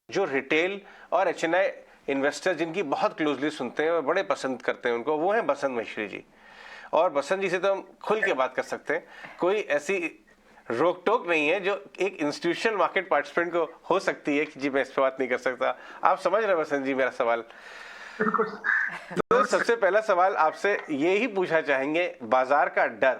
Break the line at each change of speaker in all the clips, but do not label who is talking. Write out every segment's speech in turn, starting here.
जो रिटेल और HNI investor जिनकी बहुत क्लोजली सुनते हैं और बड़े पसंद करते हैं उनको, वो हैं बसंत मिश्री जी। और बसंत जी से तो हम खुल के बात कर सकते हैं, कोई ऐसी रोक टोक नहीं है जो एक इंस्टीट्यूशनल मार्केट पार्टिसिपेंट को हो सकती है कि जी मैं इस पर बात नहीं कर सकता। आप समझ रहे हैं बसंत जी मेरा सवाल? तो सबसे पहला सवाल आपसे ये ही पूछना चाहेंगे, बाजार का डर,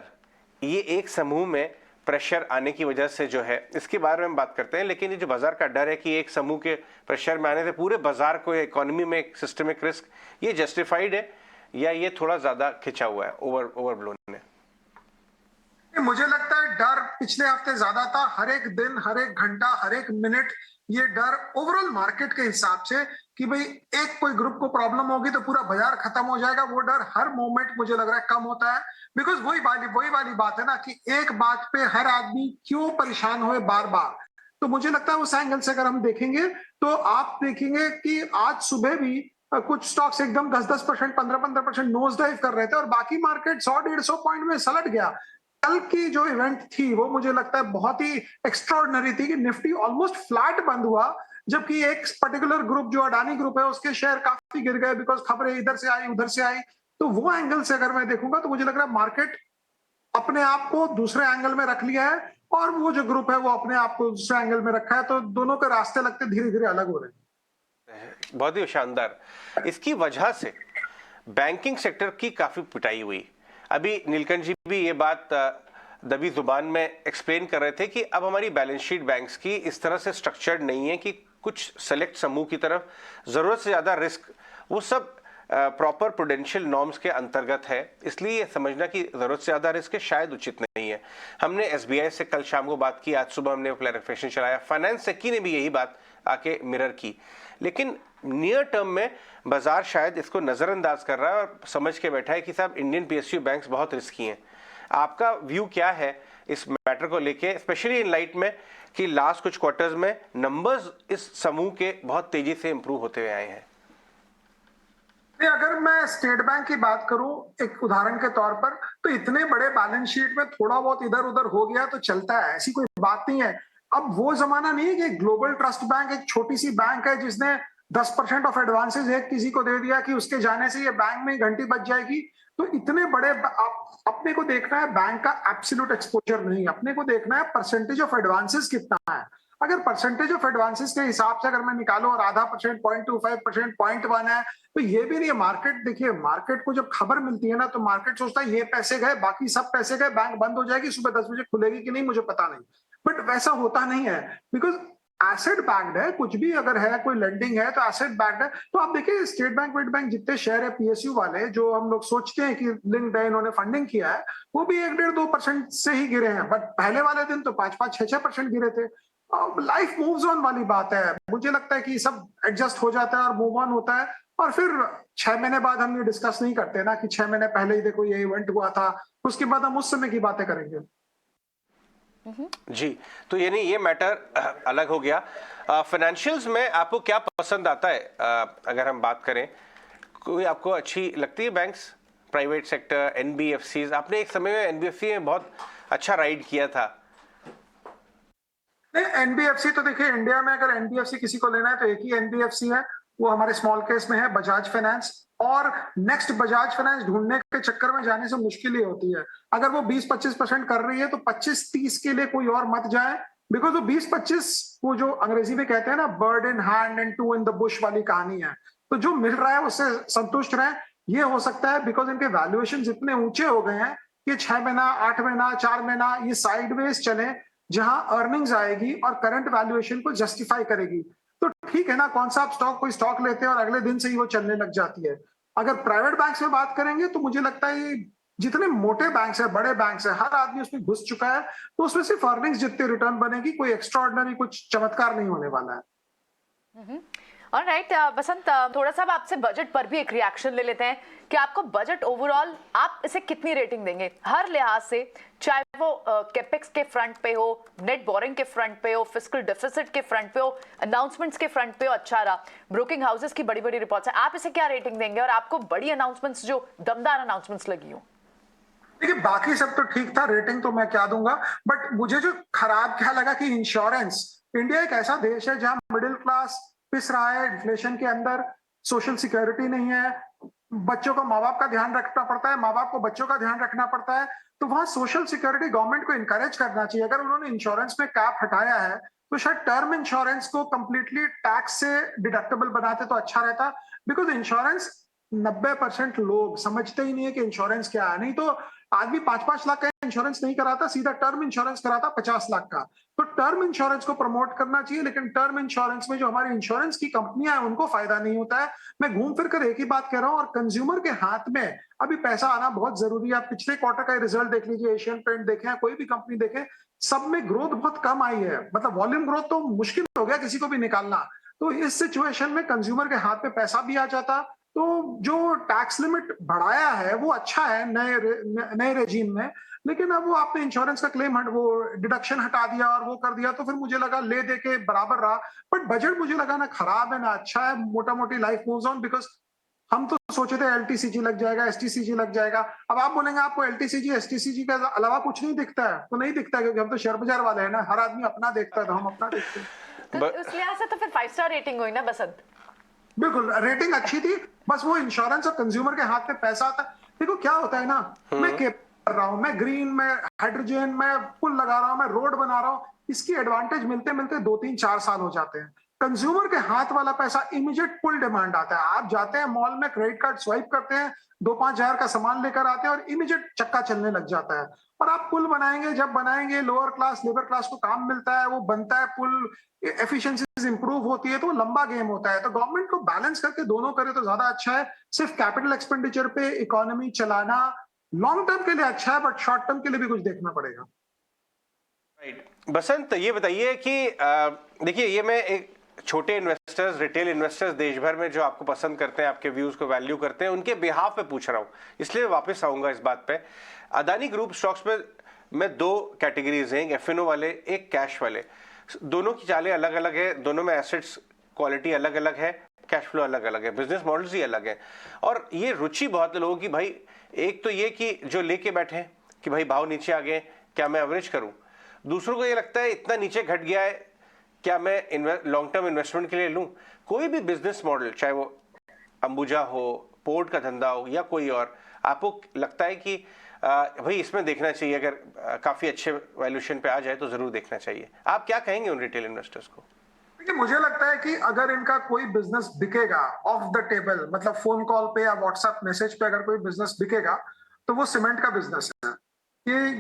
ये एक समूह में प्रेशर आने की वजह से जो है, इसके बारे में हम बात करते हैं, लेकिन ये जो बाजार का डर है कि एक समूह के प्रेशर में आने से पूरे बाजार को, इकोनॉमी में एक सिस्टमिक रिस्क, ये जस्टिफाइड है या ये थोड़ा ज्यादा खिंचा हुआ है, ओवरब्लोन है?
मुझे लगता है डर पिछले हफ्ते ज्यादा था। हर एक दिन, हर एक घंटा, हर एक मिनट ये डर ओवरऑल मार्केट के हिसाब से कि भाई एक कोई ग्रुप को प्रॉब्लम होगी तो पूरा बाजार खत्म हो जाएगा, वो डर हर मोमेंट मुझे लग रहा है कम होता है। बिकॉज वही वाली बात है ना कि एक बात पे हर आदमी क्यों परेशान हुए बार बार। तो मुझे लगता है उस एंगल से अगर हम देखेंगे तो आप देखेंगे कि आज सुबह भी कुछ स्टॉक्स एकदम 10-10%, 15-15% नोज डाइव कर रहे थे और बाकी मार्केट 100-150 पॉइंट में सलट गया। कल की जो इवेंट थी वो मुझे लगता है बहुत ही एक्स्ट्राऑर्डिनरी थी कि निफ्टी ऑलमोस्ट फ्लैट बंद हुआ, जबकि एक पर्टिकुलर ग्रुप जो अडानी ग्रुप है उसके शेयर काफी गिर गए बिकॉज खबरें इधर से आई उधर से आई। तो वो एंगल से अगर मैं देखूंगा तो मुझे लग रहा है मार्केट अपने आप को दूसरे एंगल में रख लिया है और वो जो ग्रुप है वो अपने आप को दूसरे एंगल में रखा है। तो दोनों के रास्ते लगते धीरे धीरे अलग हो रहे हैं।
बहुत ही शानदार। इसकी वजह से बैंकिंग सेक्टर की काफी पिटाई हुई। अभी नीलकंठ जी भी ये बात दबी जुबान में एक्सप्लेन कर रहे थे कि अब हमारी बैलेंस शीट बैंक्स की इस तरह से स्ट्रक्चर्ड नहीं है कि कुछ सेलेक्ट समूह की तरफ जरूरत से ज्यादा रिस्क, वो सब प्रॉपर प्रूडेंशियल नॉर्म्स के अंतर्गत है, इसलिए ये समझना कि जरूरत से ज्यादा रिस्क है शायद उचित नहीं है। हमने एसबीआई से कल शाम को बात की, आज सुबह हमने क्लैरिफिकेशन चलाया, फाइनेंस सेक्की ने भी यही बात आके मिरर की। लेकिन नियर टर्म में बाजार शायद इसको नजरअंदाज कर रहा है और समझ के बैठा है कि साहब इंडियन पीएसयू बैंक्स बहुत रिस्की हैं। आपका व्यू क्या है इस मैटर को लेके, स्पेशली इन लाइट में कि लास्ट कुछ क्वार्टर्स में नंबर्स इस समूह के बहुत तेजी से इंप्रूव होते हुए आए हैं?
अगर मैं स्टेट बैंक की बात करूं एक उदाहरण के तौर पर, तो इतने बड़े बैलेंस शीट में थोड़ा बहुत इधर उधर हो गया तो चलता है, ऐसी कोई बात नहीं है। अब वो जमाना नहीं है कि ग्लोबल ट्रस्ट बैंक एक छोटी सी बैंक है जिसने 10% ऑफ एडवांसेस एक किसी को दे दिया कि उसके जाने से ये बैंक में घंटी बज जाएगी। तो इतने बड़े अपने को देखना है बैंक का एब्सोल्यूट एक्सपोजर नहीं, अपने को देखना है परसेंटेज ऑफ एडवांसेस कितना है। अगर परसेंटेज ऑफ एडवांसेस के हिसाब से अगर मैं निकालूं और आधा परसेंट, 0.25%, 0.1 है, तो ये भी नहीं है। मार्केट देखिए, मार्केट को जब खबर मिलती है ना तो मार्केट सोचता है ये पैसे गए, बाकी सब पैसे गए, बैंक बंद हो जाएगी, सुबह 10 बजे खुलेगी कि नहीं मुझे पता नहीं। बट वैसा होता नहीं है बिकॉज एसेट बैक्ड है। कुछ भी अगर है, कोई लेंडिंग है तो एसेट बैक्ड है। तो आप देखिए स्टेट बैंक, वेट बैंक जितने शेयर है पीएसयू वाले जो हम लोग सोचते हैं कि लिंक्ड है, इन्होंने फंडिंग किया है, वो भी 1-1.5-2% से ही गिरे हैं। बट पहले वाले दिन तो 5-5, 6-6% गिरे थे। लाइफ मूव्स ऑन वाली बात है। मुझे लगता है कि सब एडजस्ट हो जाता है और मूव ऑन होता है और फिर 6 महीने बाद हम ये डिस्कस नहीं करते ना कि 6 महीने पहले ही देखो ये इवेंट हुआ था, उसके बाद हम उस समय की बातें करेंगे।
जी, तो यानी ये मैटर अलग हो गया। फाइनेंशियल्स में आपको क्या पसंद आता है? अगर हम बात करें, कोई आपको अच्छी लगती है बैंक्स, प्राइवेट सेक्टर, एनबीएफसीज? आपने एक समय में एनबीएफसी में बहुत अच्छा राइड किया था।
नहीं, एनबीएफसी तो देखिए इंडिया में अगर एनबीएफसी किसी को लेना है तो एक ही एनबीएफसी है, वो हमारे स्मॉल केस में है बजाज फाइनेंस। और नेक्स्ट बजाज फाइनेंस ढूंढने के चक्कर में जाने से मुश्किल ही होती है। अगर वो 20-25% कर रही है तो 25-30 के लिए कोई और मत जाए, बिकॉज वो 20-25 वो जो अंग्रेजी में कहते हैं ना bird in hand and two in the bush वाली कहानी है। तो जो मिल रहा है उससे संतुष्ट रहे, ये हो सकता है बिकॉज इनके वैल्यूएशन इतने ऊंचे हो गए हैं कि 6 महीना, 8 महीना, 4 महीना ये साइडवेज चले, जहां अर्निंग्स आएगी और करंट वैल्यूएशन को जस्टिफाई करेगी। तो ठीक है ना, कौन सा आप स्टॉक, कोई स्टॉक लेते हैं और अगले दिन से ही वो चलने लग जाती है। अगर प्राइवेट बैंक्स में बात करेंगे तो मुझे लगता है ये जितने मोटे बैंक्स है, बड़े बैंक्स है, हर आदमी उसमें घुस चुका है, तो उसमें सिर्फ अर्निंग्स जितने रिटर्न बनेगी, कोई एक्स्ट्रा ऑर्डिनरी कुछ चमत्कार नहीं होने वाला है।
ऑलराइट बसंत, थोड़ा सा आपसे बजट पर भी एक रिएक्शन ले लेते हैं कि आपको बजट ओवरऑल आप इसे कितनी रेटिंग देंगे हर लिहाज से, चाहे वो कैपेक्स के फ्रंट पे हो, नेट बोरिंग के फ्रंट पे हो, फिस्कल डेफिसिट के फ्रंट पे हो, अनाउंसमेंट्स के फ्रंट पे हो, अच्छा रहा, ब्रोकिंग हाउसेस की बड़ी बड़ी रिपोर्ट्स है, आप इसे क्या रेटिंग देंगे? और आपको बड़ी अनाउंसमेंट्स, जो दमदार अनाउंसमेंट्स लगी हो?
देखिए बाकी सब तो ठीक था, रेटिंग तो मैं क्या दूंगा, बट मुझे जो खराब क्या लगा कि इंश्योरेंस, इंडिया एक ऐसा देश है जहां मिडिल क्लास पिस रहा है इन्फ्लेशन के अंदर, सोशल सिक्योरिटी नहीं है, बच्चों को माँ बाप का ध्यान रखना पड़ता है, माँ बाप को बच्चों का ध्यान रखना पड़ता है, तो वहां सोशल सिक्योरिटी गवर्नमेंट को इंकरेज करना चाहिए। अगर उन्होंने इंश्योरेंस में कैप हटाया है तो शायद टर्म इंश्योरेंस को कंप्लीटली टैक्स से डिडक्टेबल बनाते तो अच्छा रहता, बिकॉज इंश्योरेंस 90% लोग समझते ही नहीं है कि इंश्योरेंस क्या है। नहीं तो आदमी 5-5 लाख का इंश्योरेंस नहीं कराता, सीधा टर्म इंश्योरेंस कराता 50 लाख का। तो टर्म इंश्योरेंस को प्रमोट करना चाहिए, लेकिन टर्म इंश्योरेंस में जो हमारी इंश्योरेंस की कंपनियां हैं उनको फायदा नहीं होता है। मैं घूम फिर कर एक ही बात कह रहा हूं, और कंज्यूमर के हाथ में अभी पैसा आना बहुत जरूरी है। आप पिछले क्वार्टर का रिजल्ट देख लीजिए, एशियन पेंट देखें, कोई भी कंपनी देखें, सब में ग्रोथ बहुत कम आई है। मतलब वॉल्यूम ग्रोथ तो मुश्किल हो गया किसी को भी निकालना। तो इस सिचुएशन में कंज्यूमर के हाथ में पैसा भी आ जाता। तो जो टैक्स लिमिट बढ़ाया है वो अच्छा है नए रेजीम में, लेकिन अब वो आपने इंश्योरेंस का क्लेम वो डिडक्शन हटा दिया और वो कर दिया, तो फिर मुझे लगा ले दे के बराबर रहा। बट बजट मुझे लगा ना खराब है ना अच्छा है, मोटा मोटी लाइफ मूव्स ऑन। बिकॉज हम तो सोचे थे एलटीसीजी लग जाएगा, एसटीसीजी लग जाएगा। अब आप बोलेंगे आपको एलटीसीजी एसटीसीजी के अलावा कुछ नहीं दिखता है, तो नहीं दिखता है, क्योंकि हम तो शेयर बाजार वाले हैं ना, हर आदमी अपना देखता है, तो हम अपना देखते हैं।
तो उस लिहाज से तो फिर 5 स्टार रेटिंग हुई ना बसंत?
बिल्कुल, रेटिंग अच्छी थी, बस वो इंश्योरेंस और कंज्यूमर के हाथ में पैसा आता है। देखो क्या होता है ना, मैं कर रहा हूं, मैं ग्रीन में हाइड्रोजन में पुल लगा रहा हूं, मैं रोड बना रहा हूं, इसकी एडवांटेज मिलते मिलते 2-3-4 साल हो जाते हैं। कंज्यूमर के हाथ वाला पैसा इमीडिएट पुल डिमांड आता है। आप जाते हैं मॉल में, क्रेडिट कार्ड स्वाइप करते हैं, 2-5 हजार का सामान लेकर आते हैं और इमीडिएट चक्का चलने लग जाता है। और आप पुल बनाएंगे, जब बनाएंगे लोअर क्लास लेबर क्लास को काम मिलता है, वो बनता है पुल, एफिशिएंसीज इंप्रूव होती है, तो वो लंबा गेम होता है। तो गवर्नमेंट को बैलेंस करके दोनों करे तो ज्यादा अच्छा है। सिर्फ कैपिटल एक्सपेंडिचर पे इकोनॉमी चलाना लॉन्ग टर्म के लिए अच्छा है, बट शॉर्ट टर्म के लिए भी कुछ देखना पड़ेगा।
राइट बसंत, ये बताइए कि देखिए, ये मैं एक छोटे इन्वेस्टर्स, रिटेल इन्वेस्टर्स देश भर में जो आपको पसंद करते हैं, आपके व्यूज को वैल्यू करते हैं, उनके बिहाफ पे पूछ रहा हूं, इसलिए वापस आऊंगा इस बात पे। अदानी ग्रुप स्टॉक्स में 2 कैटेगरीज हैं, एक एफएनओ वाले, एक कैश वाले। दोनों की चालें अलग अलग है, दोनों में एसेट्स क्वालिटी अलग अलग है, कैश फ्लो अलग अलग है, बिजनेस मॉडल्स ही अलग है। और ये रुचि बहुत लोगों की, भाई एक तो ये कि जो लेके बैठे हैं कि भाई भाव नीचे आ गए, क्या मैं एवरेज करूं। दूसरों को ये लगता है इतना नीचे घट गया है, क्या मैं लॉन्ग टर्म इन्वेस्टमेंट के लिए लूं। कोई भी बिजनेस मॉडल, चाहे वो अंबुजा हो, पोर्ट का धंधा हो या कोई और, आपको लगता है कि भाई इसमें देखना चाहिए, अगर काफी अच्छे वैल्यूएशन पे आ जाए तो जरूर देखना चाहिए। आप क्या कहेंगे उन रिटेल इन्वेस्टर्स को?
देखिए, मुझे लगता है कि अगर इनका कोई बिजनेस बिकेगा ऑफ द टेबल, मतलब फोन कॉल पे या व्हाट्सएप मैसेज पे अगर कोई बिजनेस बिकेगा, तो वो सीमेंट का बिजनेस है।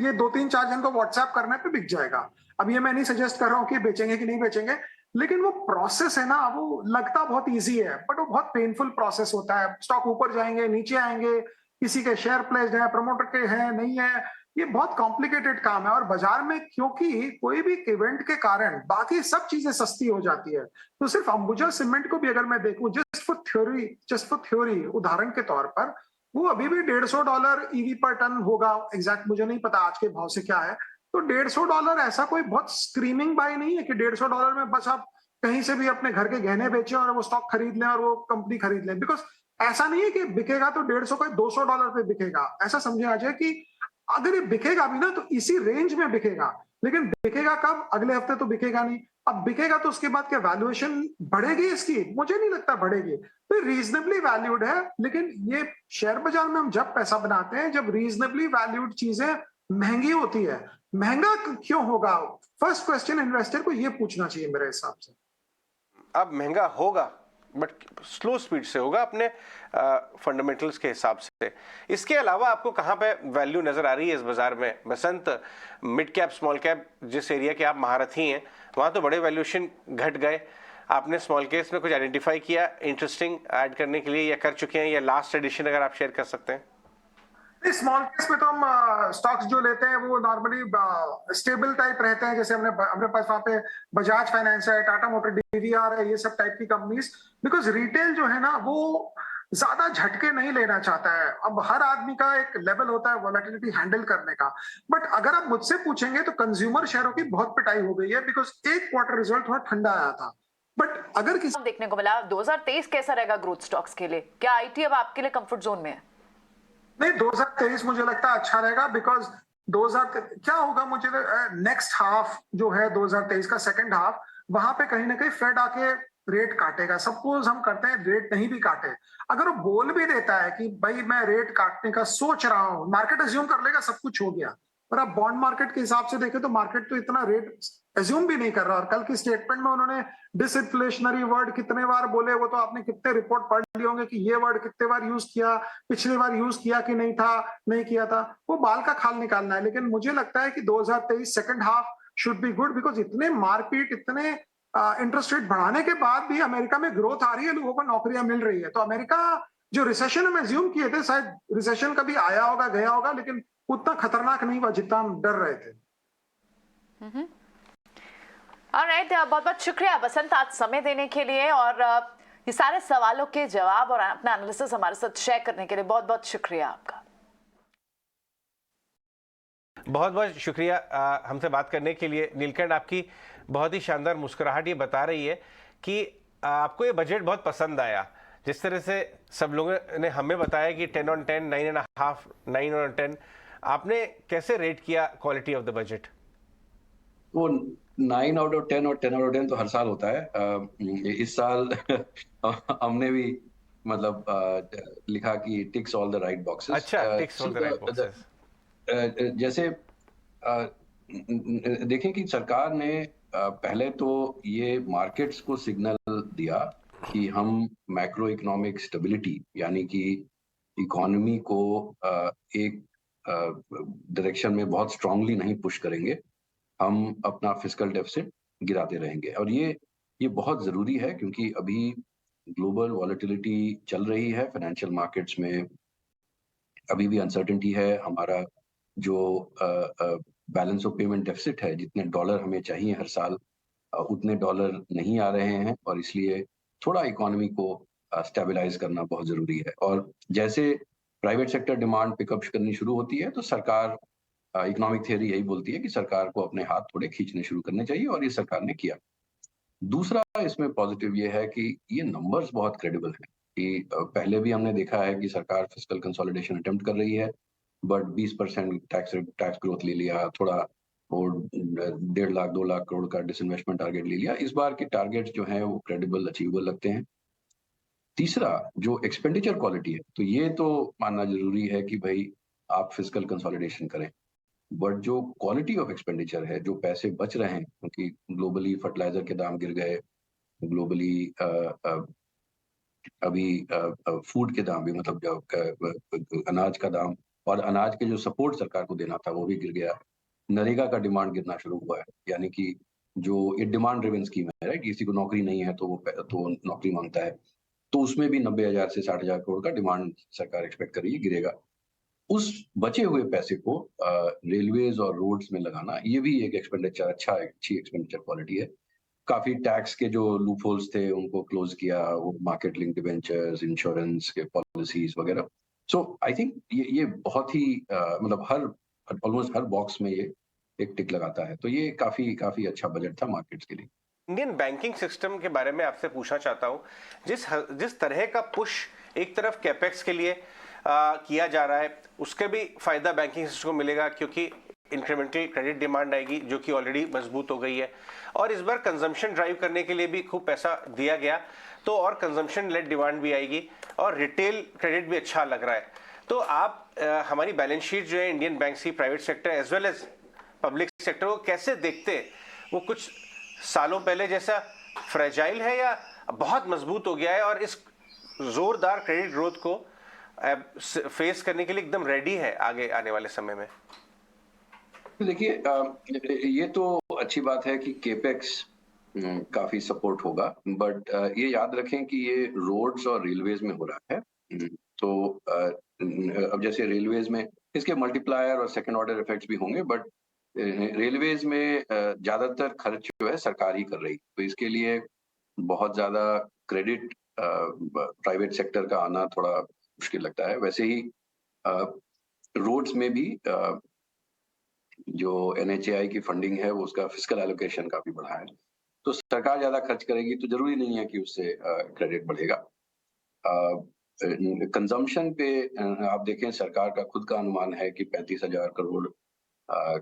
ये 2-3-4 जन को व्हाट्सएप करने पे बिक जाएगा। अब ये मैं नहीं सजेस्ट कर रहा हूँ कि बेचेंगे कि नहीं बेचेंगे, लेकिन वो प्रोसेस है ना, वो लगता बहुत इजी है, बट वो बहुत पेनफुल प्रोसेस होता है। स्टॉक ऊपर जाएंगे, नीचे आएंगे, किसी के शेयर प्लेस्ड है, प्रमोटर के हैं, नहीं है, ये बहुत कॉम्प्लिकेटेड काम है। और बाजार में क्योंकि कोई भी इवेंट के कारण बाकी सब चीजें सस्ती हो जाती है, तो सिर्फ अंबुजा सीमेंट को भी अगर मैं देखूं, जस्ट फॉर थ्योरी, उदाहरण के तौर पर, वो अभी भी $150 ईवी पर टन होगा। एग्जैक्ट मुझे नहीं पता आज के भाव से क्या है। तो $150 ऐसा कोई बहुत स्क्रीमिंग बाय नहीं है कि $150 में बस आप कहीं से भी अपने घर के गहने बेचें और वो स्टॉक खरीद लें और वो कंपनी खरीद लें। बिकॉज ऐसा नहीं है कि बिकेगा तो 150 का $200 पे बिकेगा। ऐसा समझे आ जाए कि अगर ये बिकेगा भी ना तो इसी रेंज में बिकेगा, लेकिन बिकेगा कब? अगले हफ्ते तो बिकेगा नहीं। अब बिकेगा तो उसके बाद क्या वैल्यूएशन बढ़ेगी इसकी? मुझे नहीं लगता बढ़ेगी। तो रीजनेबली वैल्यूड है, लेकिन ये शेयर बाजार में हम जब पैसा बनाते हैं, जब रीजनेबली वैल्यूड चीजें महंगी होती है, महंगा क्यों होगा? फर्स्ट क्वेश्चन इन्वेस्टर को ये पूछना चाहिए मेरे हिसाब से।
अब महंगा होगा बट स्लो स्पीड से होगा, अपने फंडामेंटल्स के हिसाब से। इसके अलावा आपको कहां पे वैल्यू नजर आ रही है इस बाजार में बसंत? मिड कैप, स्मॉल कैप, जिस एरिया के आप महारथी हैं, वहां तो बड़े वैल्यूएशन घट गए। आपने स्मॉल केस में कुछ आइडेंटिफाई किया इंटरेस्टिंग ऐड करने के लिए, या कर चुके हैं, या लास्ट एडिशन अगर आप शेयर कर सकते हैं?
स्मॉल केस में तो हम स्टॉक्स जो लेते हैं वो नॉर्मली स्टेबल टाइप रहते हैं। जैसे हमने पास वहां पे बजाज फाइनेंस है, टाटा मोटर, डीवीआर है, ये सब टाइप की कंपनीज। बिकॉज रिटेल जो है ना वो ज्यादा झटके नहीं लेना चाहता है। अब हर आदमी का एक लेवल होता है वोलेटिलिटी हैंडल करने का। बट अगर आप मुझसे पूछेंगे तो कंज्यूमर शेयरों की बहुत पिटाई हो गई है, बिकॉज एक क्वार्टर रिजल्ट थोड़ा ठंडा आया था। बट अगर किसी
देखने को मिला 2023 कैसा रहेगा ग्रोथ स्टॉक्स के लिए? क्या आईटी अब आपके लिए कंफर्ट जोन में है?
नहीं, 2023 मुझे लगता है अच्छा रहेगा। बिकॉज 2000 क्या होगा, मुझे नेक्स्ट हाफ जो है 2023 का सेकंड हाफ, वहां पे कहीं ना कहीं फेड आके रेट काटेगा। सपोज हम करते हैं रेट नहीं भी काटे, अगर वो बोल भी देता है कि भाई मैं रेट काटने का सोच रहा हूं, मार्केट अज्यूम कर लेगा सब कुछ हो गया। पर आप बॉन्ड मार्केट के हिसाब से देखें तो मार्केट तो इतना रेट अज्यूम भी नहीं कर रहा। और कल की स्टेटमेंट में उन्होंने डिसइंफ्लेशनरी वर्ड कितने बार बोले, वो तो आपने कितने रिपोर्ट पढ़ लिए होंगे कि ये वर्ड कितने बार यूज किया, पिछली बार यूज किया कि नहीं था, नहीं किया था। वो बाल का खाल निकालना है। लेकिन मुझे लगता है कि 2023 second half should be good, because इतने मारपीट, इतने इंटरेस्ट रेट बढ़ाने के बाद भी अमेरिका में ग्रोथ आ रही है, लोगों को नौकरियां मिल रही है। तो अमेरिका जो रिसेशन हम एज्यूम किए थे, शायद रिसेशन कभी आया होगा गया होगा, लेकिन उतना खतरनाक नहीं हुआ जितना हम डर रहे थे।
ऑलराइट, बहुत बहुत शुक्रिया बसंत आज समय देने के लिए और ये सारे सवालों के जवाब और अपना एनालिसिस हमारे साथ शेयर करने के लिए बहुत बहुत शुक्रिया आपका।
बहुत बहुत शुक्रिया हमसे बात करने के लिए। नीलकंठ, आपकी बहुत ही शानदार मुस्कुराहट ये बता रही है कि आपको ये बजट बहुत पसंद आया। जिस तरह से सब लोगों ने हमें बताया कि 10 on 10, 9.5, 9 on 10, आपने कैसे रेट किया क्वालिटी ऑफ द बजट?
वो 9 out of 10 और 10 out of 10 तो हर साल होता है। इस साल हमने भी मतलब लिखा कि ticks all the right boxes.
अच्छा, ticks all the right boxes.
जैसे देखें कि सरकार ने पहले तो ये मार्केट्स को सिग्नल दिया कि हम मैक्रो इकोनॉमिक स्टेबिलिटी यानी कि इकोनॉमी को एक डायरेक्शन में बहुत स्ट्रांगली नहीं पुश करेंगे, हम अपना फिस्कल डेफिसिट गिराते रहेंगे। और ये बहुत जरूरी है क्योंकि अभी ग्लोबल वॉलेटिलिटी चल रही है फाइनेंशियल मार्केट्स में, अभी भी अनसर्टेनिटी है। हमारा जो बैलेंस ऑफ पेमेंट डेफिसिट है, जितने डॉलर हमें चाहिए हर साल उतने डॉलर नहीं आ रहे हैं और इसलिए थोड़ा इकोनॉमी को स्टेबलाइज करना बहुत जरूरी है। और जैसे प्राइवेट सेक्टर डिमांड पिकअप करनी शुरू होती है तो सरकार, इकोनॉमिक थियरी यही बोलती है कि सरकार को अपने हाथ थोड़े खींचने शुरू करने चाहिए और ये सरकार ने किया। दूसरा इसमें पॉजिटिव ये है कि ये नंबर्स बहुत क्रेडिबल हैं कि पहले भी हमने देखा है कि सरकार फिस्कल कंसोलिडेशन अटेम्प्ट कर रही है, बट 20% टैक्स ग्रोथ ले लिया, थोड़ा और 1.5 लाख 2 लाख करोड़ का डिसइन्वेस्टमेंट टारगेट ले लिया। इस बार के टारगेट्स जो हैं वो क्रेडिबल, अचीवेबल लगते हैं। तीसरा जो एक्सपेंडिचर क्वालिटी है, तो ये तो मानना जरूरी है कि भाई आप फिस्कल कंसोलिडेशन करें, बट जो क्वालिटी ऑफ एक्सपेंडिचर है, जो पैसे बच रहे हैं, क्योंकि ग्लोबली फर्टिलाइजर के दाम गिर गए, ग्लोबली अभी फूड के दाम भी, मतलब जो अनाज का दाम और अनाज के जो सपोर्ट सरकार को देना था वो भी गिर गया। नरेगा का डिमांड गिरना शुरू हुआ है, यानी कि जो ये डिमांड ड्रिवन स्कीम है, राइट, किसी को नौकरी नहीं है तो वो नौकरी मांगता है, तो उसमें भी 90,000 से 60,000 करोड़ का डिमांड सरकार एक्सपेक्ट कर रही है गिरेगा। उस बचे हुए पैसे को रेलवेज और रोड्स में लगाना, ये भी एक एक्सपेंडिचर, अच्छी एक्सपेंडिचर क्वालिटी है। काफी टैक्स के जो लूप होल्स थे उनको क्लोज किया, वो मार्केट लिंक डिबेंचर्स, इंश्योरेंस के पॉलिसीज वगैरह। सो आई थिंक ये बहुत ही मतलब ऑलमोस्ट हर बॉक्स में ये एक टिक लगाता है, तो ये काफी अच्छा बजट था मार्केट्स के लिए।
इंडियन बैंकिंग सिस्टम के बारे में आपसे पूछना चाहता हूं, जिस तरह का पुश एक तरफ कैपेक्स के लिए किया जा रहा है, उसके भी फायदा बैंकिंग सिस्टम को मिलेगा क्योंकि इंक्रीमेंटल क्रेडिट डिमांड आएगी जो कि ऑलरेडी मजबूत हो गई है, और इस बार कंजम्पशन ड्राइव करने के लिए भी खूब पैसा दिया गया, तो और कंजम्पशन लेड डिमांड भी आएगी और रिटेल क्रेडिट भी अच्छा लग रहा है। तो आप हमारी बैलेंस शीट जो है इंडियन बैंक की, private sector as well as public sector को कैसे देखते हैं? वो कुछ सालों पहले जैसा फ्रेजाइल है या बहुत मजबूत हो गया है और इस जोरदार क्रेडिट ग्रोथ को फेस करने के लिए एकदम रेडी है आगे आने वाले समय में?
देखिए, ये तो अच्छी बात है कि केपेक्स काफी सपोर्ट होगा, बट ये याद रखें कि ये रोड्स और रेलवेज में हो रहा है। तो अब जैसे रेलवेज में इसके मल्टीप्लायर और सेकंड ऑर्डर इफेक्ट्स भी होंगे, बट रेलवेज में ज्यादातर खर्च जो है सरकार ही कर रही, तो इसके लिए बहुत ज्यादा क्रेडिट प्राइवेट सेक्टर का आना थोड़ा मुश्किल लगता है। वैसे ही रोड्स में भी जो NHAI की फंडिंग है वो उसका फिस्कल एलोकेशन काफी बढ़ा है, तो सरकार ज्यादा खर्च करेगी तो जरूरी नहीं है कि उससे क्रेडिट बढ़ेगा। कंजम्पशन पे आप देखें, सरकार का खुद का अनुमान है कि 35,000 करोड़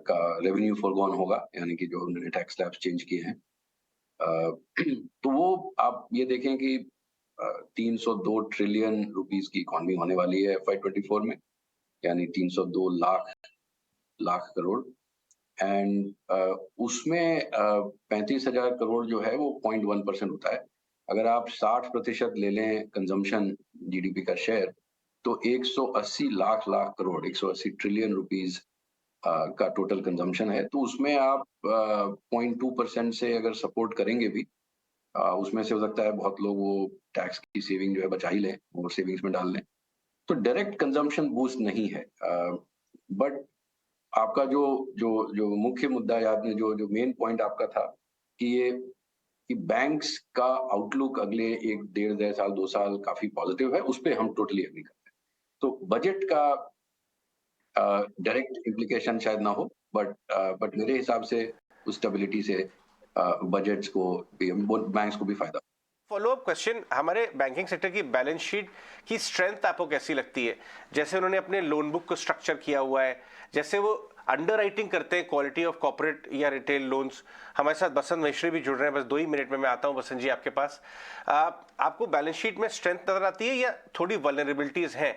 का रेवेन्यू फॉरगॉन होगा, यानी कि जो उन्होंने टैक्स स्लैब्स चेंज किए हैं। तो वो आप ये देखें कि 302 ट्रिलियन रुपीस की इकॉनमी होने वाली है FY24 में, यानी 302 लाख करोड़। एंड उसमें 35,000 करोड़ जो है वो 0.1% होता है। अगर आप 60% ले लें कंजम्पशन जीडीपी का शेयर, तो 180 लाख करोड़, 180 ट्रिलियन रुपीस का टोटल कंजम्पशन है। तो उसमें आप 0.2% से अगर सपोर्ट करेंगे भी, उसमें से हो सकता है बहुत लोग वो टैक्स की सेविंग जो है बचा ही लें और सेविंग्स में डाल लें, तो डायरेक्ट कंजम्पशन बूस्ट नहीं है। बट आपका जो जो जो मुख्य मुद्दा है, आपने जो मेन पॉइंट आपका था कि बैंक्स का आउटलुक अगले 1 साल 2 साल काफी पॉजिटिव है, उस पर हम टोटली एग्री करते हैं। तो बजट का डायरेक्ट इम्प्लीकेशन शायद ना हो, बट मेरे हिसाब से उस स्टेबिलिटी से बजट्स को भी, बैंक्स को भी फायदा।
फॉलो अप क्वेश्चन, हमारे बैंकिंग सेक्टर की बैलेंस शीट की स्ट्रेंथ आपको कैसी लगती है? जैसे उन्होंने अपने लोन बुक को स्ट्रक्चर किया हुआ है, जैसे वो अंडर राइटिंग करते हैं क्वालिटी ऑफ कॉर्पोरेट या रिटेल लोन्स। हमारे साथ बसंत मिश्री भी जुड़ रहे हैं, बस 2 ही मिनट में मैं आता हूं बसंत जी आपके पास। आपको बैलेंस शीट में स्ट्रेंथ नजर आती है या थोड़ी वल्नरेबिलिटीज हैं,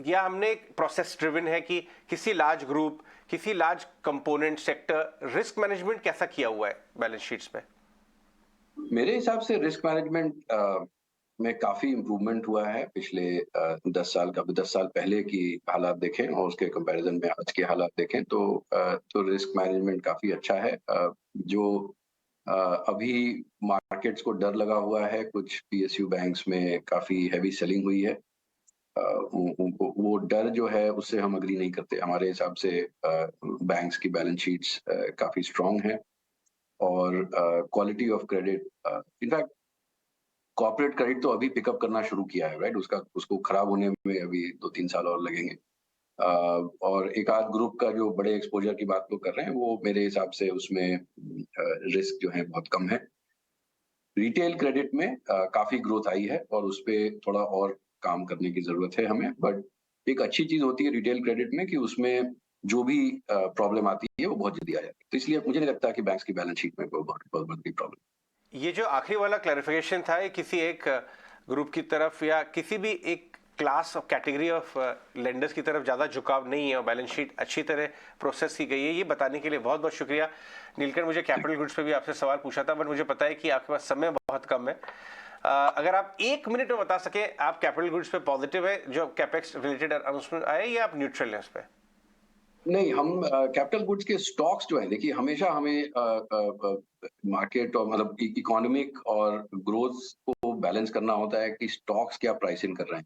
या हमने एक प्रोसेस ड्रिवन है कि किसी लार्ज ग्रुप, किसी large component sector, risk management कैसा किया हुआ है बैलेंस शीट्स में?
मेरे हिसाब से रिस्क मैनेजमेंट में काफी इम्प्रूवमेंट हुआ है पिछले 10 साल का। 10 साल पहले की हालात देखें और उसके कंपैरिजन में आज के हालात देखें तो रिस्क मैनेजमेंट काफी अच्छा है। जो अभी मार्केट्स को डर लगा हुआ है, कुछ PSU बैंक्स में काफी हैवी सेलिंग हुई है, वो डर जो है उससे हम अग्री नहीं करते। हमारे हिसाब से बैंक्स की बैलेंस शीट्स काफी स्ट्रांग है और quality of credit, in fact corporate credit तो अभी पिकअप करना शुरू किया है, राइट? उसको खराब होने में अभी 2-3 साल और लगेंगे। और एक आध ग्रुप का जो बड़े एक्सपोजर की बात लोग कर रहे हैं, वो मेरे हिसाब से उसमें रिस्क जो है बहुत कम है। रिटेल क्रेडिट में काफी ग्रोथ आई है और उस पर थोड़ा और काम करने की जरूरत है हमें। बट एक अच्छी चीज होती है रिटेल क्रेडिट में कि उसमें जो भी प्रॉब्लम आती है वो बहुत जल्दी आ जाती है। तो इसलिए मुझे नहीं लगता कि बैंक्स की बैलेंस शीट में कोई बहुत बड़ी प्रॉब्लम।
ये जो आखिरी वाला क्लैरिफिकेशन था, ये किसी एक ग्रुप की तरफ या किसी भी एक class of category of lenders की तरफ ज़्यादा झुकाव नहीं है और बैलेंस शीट अच्छी तरह प्रोसेस की गई है, ये बताने के लिए बहुत बहुत शुक्रिया। नीलकंठ, मुझे कैपिटल गुड्स पे भी आपसे सवाल पूछा था, बट मुझे पता है कि आपके पास समय बहुत कम है। अगर आप 1 मिनट में बता सके, आप कैपिटल गुड्स पे पॉजिटिव है जो कैपेक्स रिलेटेड अनाउंसमेंट आए, या आप न्यूट्रल है उस पर?
नहीं, हम कैपिटल गुड्स के स्टॉक्स जो है, देखिए हमेशा हमें मार्केट और मतलब इकोनॉमिक और ग्रोथ को बैलेंस करना होता है कि स्टॉक्स क्या प्राइसिंग कर रहे हैं।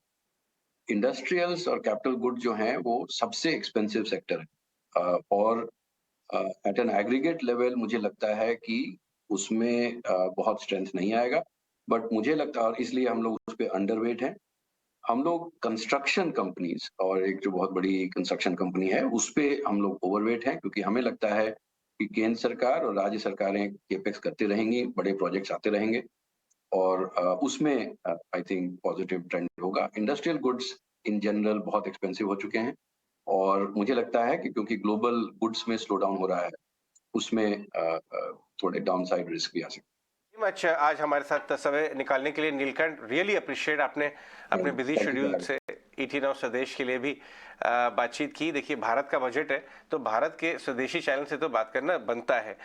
इंडस्ट्रियल्स और कैपिटल गुड्स जो हैं वो सबसे एक्सपेंसिव सेक्टर है और एट एन एग्रीगेट लेवल मुझे लगता है कि उसमें बहुत स्ट्रेंथ नहीं आएगा। बट मुझे लगता है, और इसलिए हम लोग उस पर अंडरवेट हैं। हम लोग कंस्ट्रक्शन कंपनीज और एक जो बहुत बड़ी कंस्ट्रक्शन कंपनी है उस पे हम लोग ओवरवेट हैं, क्योंकि हमें लगता है कि केंद्र सरकार और राज्य सरकारें केपेक्स करते रहेंगी, बड़े प्रोजेक्ट्स आते रहेंगे और उसमें आई थिंक पॉजिटिव ट्रेंड होगा। इंडस्ट्रियल गुड्स इन जनरल बहुत एक्सपेंसिव हो चुके हैं और मुझे लगता है कि क्योंकि ग्लोबल गुड्स में स्लो डाउन हो रहा है, उसमें थोड़े डाउन साइड रिस्क भी आ सकते हैं।
मच आज हमारे साथ समय निकालने के लिए नीलकंठ, रियली अप्रिशिएट आपने अपने बिजी शेड्यूल से ET Now स्वदेश के लिए भी बातचीत की। देखिए, भारत का बजट है तो भारत के स्वदेशी चैनल से तो बात करना बनता है।